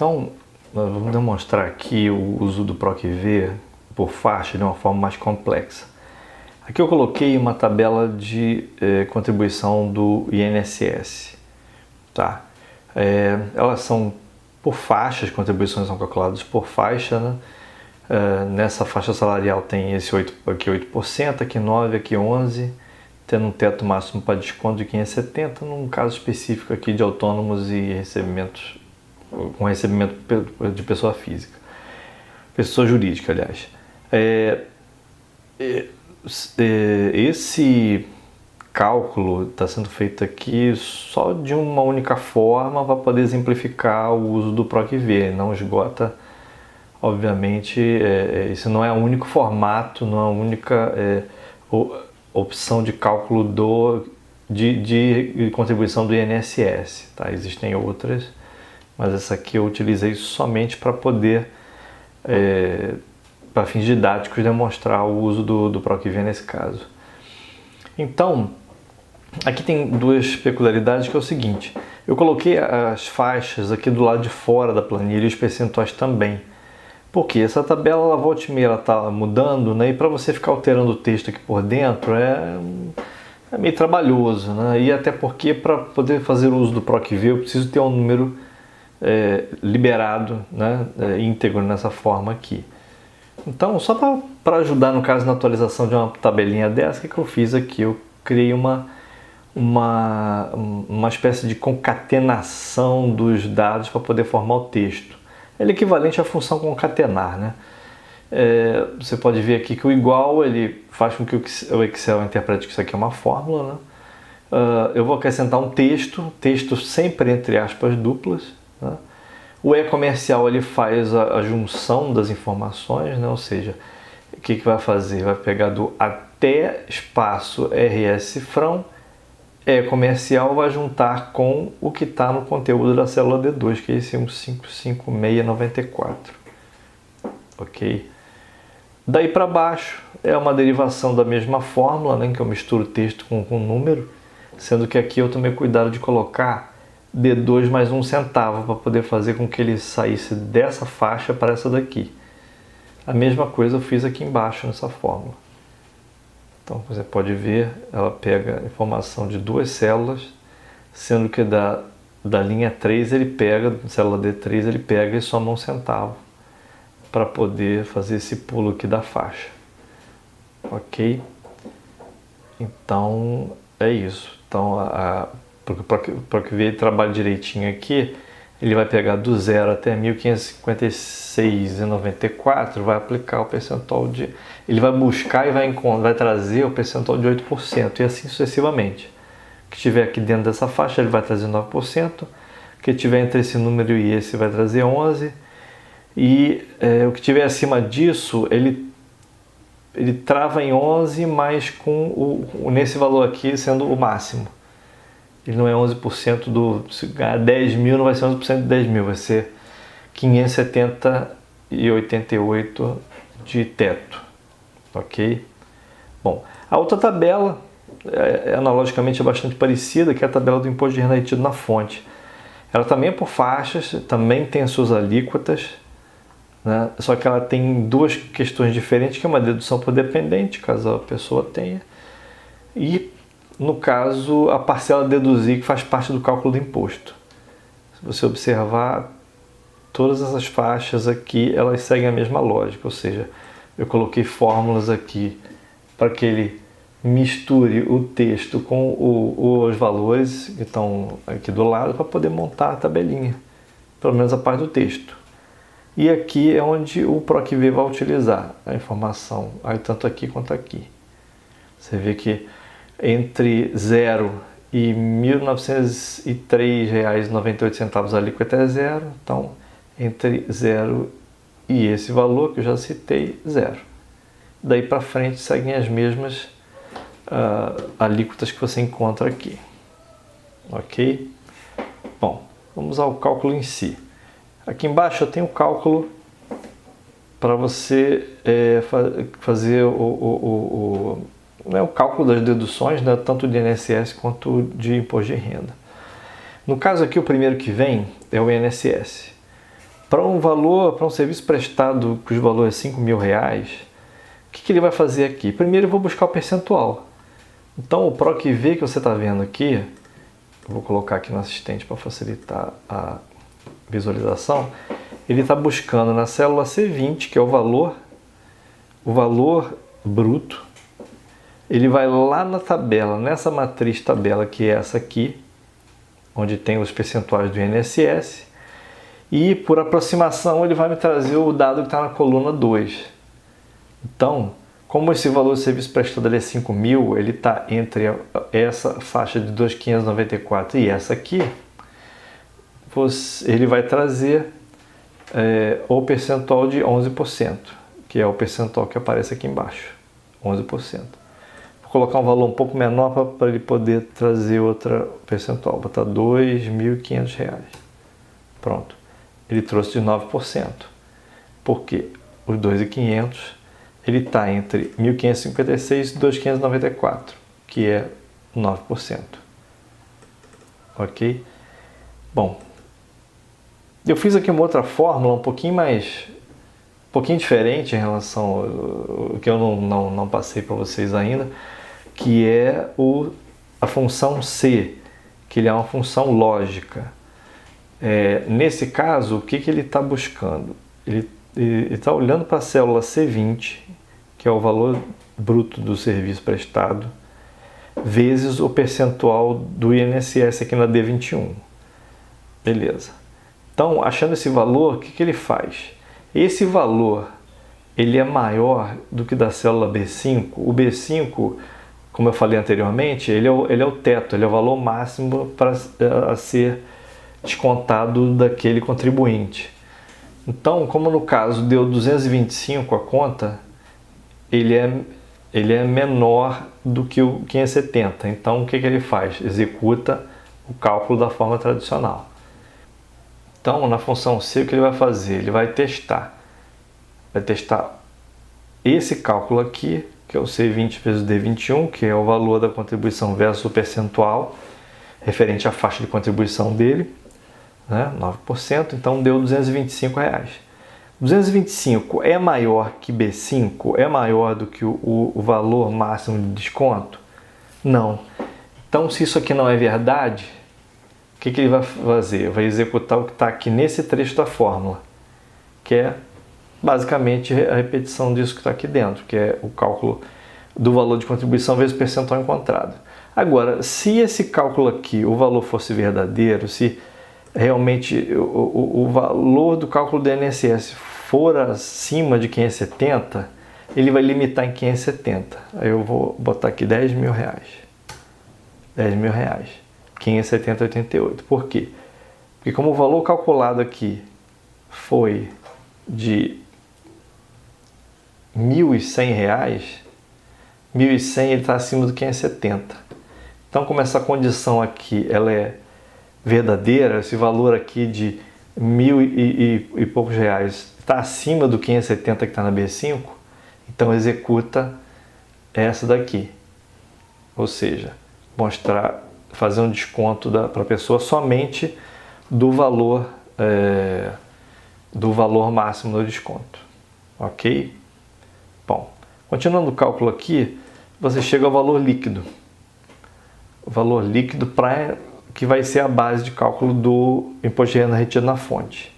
Então, nós vamos demonstrar aqui o uso do PROC-V por faixa de uma forma mais complexa. Aqui eu coloquei uma tabela de contribuição do INSS. Tá? Elas são por faixas, as contribuições são calculadas por faixa, né? Nessa faixa salarial tem esse 8%, aqui 8%, aqui 9%, aqui 11%, tendo um teto máximo para desconto de 570, num caso específico aqui de autônomos e recebimentos, com recebimento de pessoa física, pessoa jurídica, aliás. Esse cálculo está sendo feito aqui só de uma única forma para poder exemplificar o uso do PROC-V, não esgota, obviamente, isso não é o único formato, não é a única opção de cálculo de contribuição do INSS, tá? Existem outras, mas essa aqui eu utilizei somente para poder, para fins didáticos, demonstrar o uso do PROC-V nesse caso. Então, aqui tem duas peculiaridades, que é o seguinte: eu coloquei as faixas aqui do lado de fora da planilha e os percentuais também. Porque essa tabela, ela volta e meia, ela está mudando, né? E para você ficar alterando o texto aqui por dentro é meio trabalhoso, né? E até porque para poder fazer o uso do PROC-V eu preciso ter um número liberado, né? Íntegro nessa forma aqui. Então, só para ajudar no caso na atualização de uma tabelinha dessa, o que eu fiz aqui? Eu criei uma espécie de concatenação dos dados para poder formar o texto. Ele é equivalente à função concatenar, né? Você pode ver aqui que o igual ele faz com que o Excel interprete que isso aqui é uma fórmula, né? Eu vou acrescentar um texto sempre entre aspas duplas, né? O E-comercial ele faz a junção das informações, né? Ou seja, o que vai fazer? Vai pegar do até espaço RS cifrão, E-comercial vai juntar com o que está no conteúdo da célula D2, que é esse 155694. Ok? Daí para baixo é uma derivação da mesma fórmula, né, que eu misturo texto com número, sendo que aqui eu tomei cuidado de colocar D2 mais 1 centavo para poder fazer com que ele saísse dessa faixa para essa daqui. A mesma coisa eu fiz aqui embaixo nessa fórmula. Então você pode ver, ela pega informação de duas células, sendo que da linha 3 ele pega, célula D3 ele pega e soma 1 centavo para poder fazer esse pulo aqui da faixa. Ok? Então é isso. Então para que ele trabalhe direitinho aqui, ele vai pegar do 0 até 1556,94, vai aplicar o percentual de... Ele vai buscar e vai trazer o percentual de 8%, e assim sucessivamente. O que estiver aqui dentro dessa faixa, ele vai trazer 9%, o que estiver entre esse número e esse vai trazer 11%, e o que estiver acima disso, ele trava em 11%, mas nesse valor aqui sendo o máximo. Ele não é 11% se ganhar 10 mil, não vai ser 11% de 10 mil, vai ser 570,88 de teto, ok? Bom, a outra tabela, analogicamente é bastante parecida, que é a tabela do imposto de renda retido na fonte. Ela também é por faixas, também tem as suas alíquotas, né? Só que ela tem duas questões diferentes, que é uma dedução por dependente, caso a pessoa tenha, e no caso, a parcela deduzir, que faz parte do cálculo do imposto. Se você observar, todas essas faixas aqui, elas seguem a mesma lógica, ou seja, eu coloquei fórmulas aqui para que ele misture o texto com os valores que estão aqui do lado para poder montar a tabelinha, pelo menos a parte do texto. E aqui é onde o PROC-V vai utilizar a informação, aí tanto aqui quanto aqui. Você vê que entre 0 e R$ 1.903,98 a alíquota é zero, então entre 0 e esse valor que eu já citei, zero. Daí para frente seguem as mesmas alíquotas que você encontra aqui, ok? Bom, vamos ao cálculo em si. Aqui embaixo eu tenho o cálculo para você fazer o cálculo das deduções, né, tanto de INSS quanto de imposto de renda. No caso aqui, o primeiro que vem é o INSS. Para um serviço prestado cujo valor é R$5.000, o que ele vai fazer aqui? Primeiro eu vou buscar o percentual. Então o PROC-V que você está vendo aqui, eu vou colocar aqui no assistente para facilitar a visualização, ele está buscando na célula C20, que é o valor bruto. Ele vai lá na tabela, nessa matriz tabela que é essa aqui, onde tem os percentuais do INSS, e por aproximação ele vai me trazer o dado que está na coluna 2. Então, como esse valor de serviço prestado é 5.000, ele está entre essa faixa de 2.594 e essa aqui, ele vai trazer o percentual de 11%, que é o percentual que aparece aqui embaixo, 11%. Vou colocar um valor um pouco menor para ele poder trazer outra percentual, vou botar R$2.500. Pronto, ele trouxe de 9%, porque os 2.500 ele está entre 1.556 e 2.594, que é 9%. Ok? Bom, eu fiz aqui uma outra fórmula um pouquinho diferente em relação ao que eu não passei para vocês ainda, que é a função C, que ele é uma função lógica. Nesse caso, o que ele está buscando? Ele está olhando para a célula C20, que é o valor bruto do serviço prestado, vezes o percentual do INSS aqui na D21. Beleza. Então, achando esse valor, o que ele faz? Esse valor ele é maior do que da célula B5. O B5, como eu falei anteriormente, ele é o teto, ele é o valor máximo a ser descontado daquele contribuinte. Então, como no caso deu 225 a conta, ele é menor do que o 570. Então, o que ele faz? Executa o cálculo da forma tradicional. Então, na função C, o que ele vai fazer? Ele vai testar esse cálculo aqui, que é o C20 vezes o D21, que é o valor da contribuição versus o percentual, referente à faixa de contribuição dele, né? 9%, então deu R$225. 225 é maior que B5? É maior do que o valor máximo de desconto? Não. Então, se isso aqui não é verdade, o que ele vai fazer? Vai executar o que está aqui nesse trecho da fórmula, que é basicamente a repetição disso que está aqui dentro, que é o cálculo do valor de contribuição vezes o percentual encontrado. Agora, se esse cálculo aqui, o valor fosse verdadeiro, se realmente o valor do cálculo do INSS for acima de 570, ele vai limitar em 570. Aí eu vou botar aqui R$10.000. R$10.000. 570,88. Por quê? Porque como o valor calculado aqui foi de R$1.100, 1.100 ele está acima do 570. Então, como essa condição aqui ela é verdadeira, esse valor aqui de R$1.000 e poucos está acima do 570 que está na B5, então executa essa daqui. Ou seja, fazer um desconto para a pessoa somente do valor máximo do desconto. Ok? Bom, continuando o cálculo aqui, você chega ao valor líquido. O valor líquido que vai ser a base de cálculo do imposto de renda retido na fonte.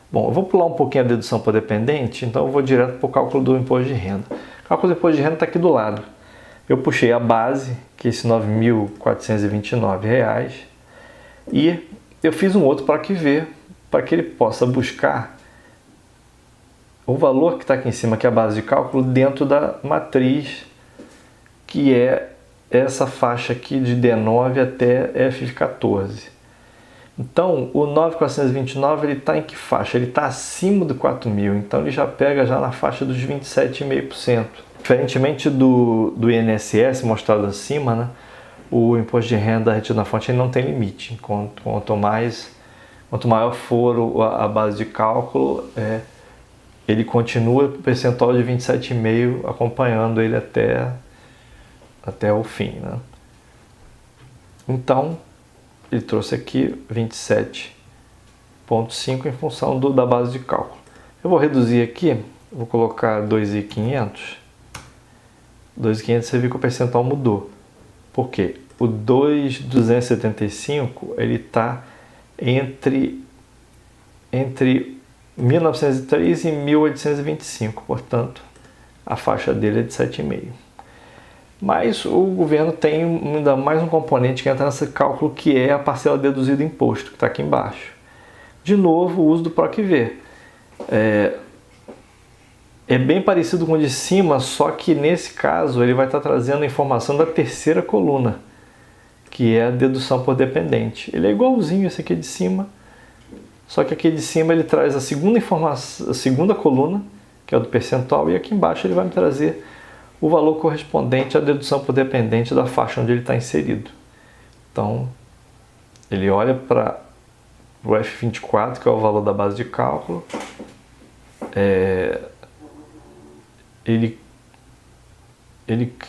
Bom, eu vou pular um pouquinho a dedução por dependente, então eu vou direto para o cálculo do imposto de renda. O cálculo do imposto de renda está aqui do lado. Eu puxei a base, que é esse R$ 9.429, e eu fiz um outro PROC-V para que ele possa buscar o valor que está aqui em cima, que é a base de cálculo, dentro da matriz, que é essa faixa aqui de D9 até F14. Então, o 9.429 ele está em que faixa? Ele está acima do 4.000, então ele já pega na faixa dos 27,5%. Diferentemente do INSS mostrado acima, né, o imposto de renda retido na fonte ele não tem limite. Quanto maior for a base de cálculo, ele continua o percentual de 27,5% acompanhando ele até o fim, né? Então, ele trouxe aqui 0,5 em função da base de cálculo. Eu vou reduzir aqui, vou colocar 2.500. 2.500, você viu que o percentual mudou. Por quê? O 2.275 ele está entre 1903 e 1825, portanto, a faixa dele é de 7,5. Mas o governo tem ainda mais um componente que entra nesse cálculo, que é a parcela deduzida do imposto, que está aqui embaixo. De novo, o uso do PROC-V. É bem parecido com o de cima, só que nesse caso ele vai estar trazendo a informação da terceira coluna, que é a dedução por dependente. Ele é igualzinho esse aqui de cima, só que aqui de cima ele traz a segunda informação, a segunda coluna, que é o do percentual, e aqui embaixo ele vai me trazer o valor correspondente à dedução por dependente da faixa onde ele está inserido. Então, ele olha para o F24, que é o valor da base de cálculo, o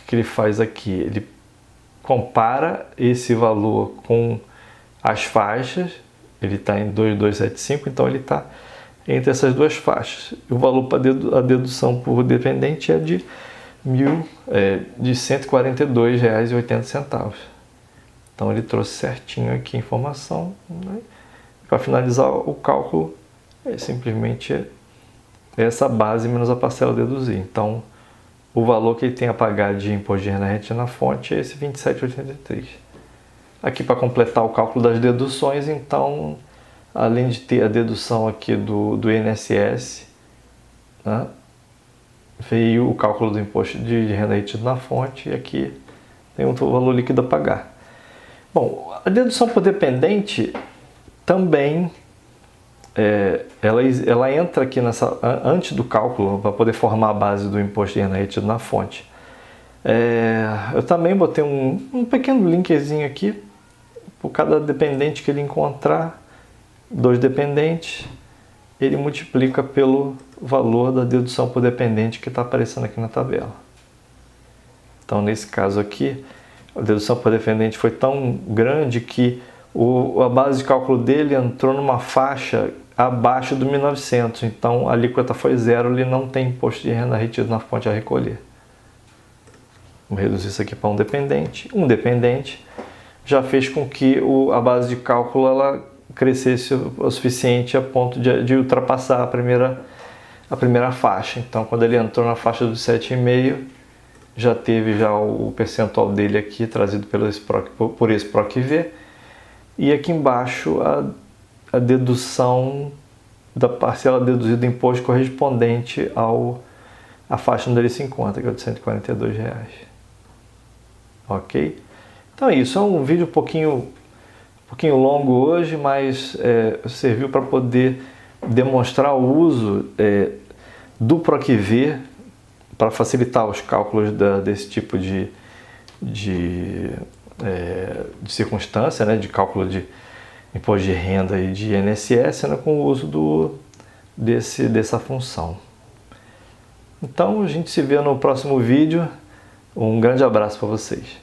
que ele faz aqui? Ele compara esse valor com as faixas, ele está em 2.275, então ele está entre essas duas faixas. O valor para a dedução por dependente é de R$ 142,80. Então ele trouxe certinho aqui a informação, né? Para finalizar o cálculo, é simplesmente essa base menos a parcela deduzir. Então o valor que ele tem a pagar de imposto de renda retido na fonte é esse R$ 27,83. Aqui para completar o cálculo das deduções, então, além de ter a dedução aqui do INSS, né, veio o cálculo do imposto de renda retido na fonte, e aqui tem um valor líquido a pagar. Bom, a dedução por dependente também, ela entra aqui antes do cálculo, para poder formar a base do imposto de renda retido na fonte. Eu também botei um pequeno linkzinho aqui, por cada dependente que ele encontrar, 2 dependentes, ele multiplica pelo valor da dedução por dependente que está aparecendo aqui na tabela. Então, nesse caso aqui, a dedução por dependente foi tão grande que a base de cálculo dele entrou numa faixa abaixo do 1.900, então a alíquota foi 0, ele não tem imposto de renda retido na fonte a recolher. Vamos reduzir isso aqui para um dependente. Um dependente já fez com que a base de cálculo ela crescesse o suficiente a ponto de ultrapassar a primeira faixa. Então, quando ele entrou na faixa dos 7,5, já teve o percentual dele aqui trazido por esse PROC-V, e aqui embaixo a dedução da parcela deduzida do imposto correspondente à faixa onde ele se encontra, que é de R$ 142,00. Ok? Então é isso, é um vídeo um pouquinho longo hoje, mas serviu para poder demonstrar o uso do PROC-V para facilitar os cálculos desse tipo de circunstância, né, de cálculo de imposto de renda e de INSS, né, com o uso dessa função. Então a gente se vê no próximo vídeo. Um grande abraço para vocês.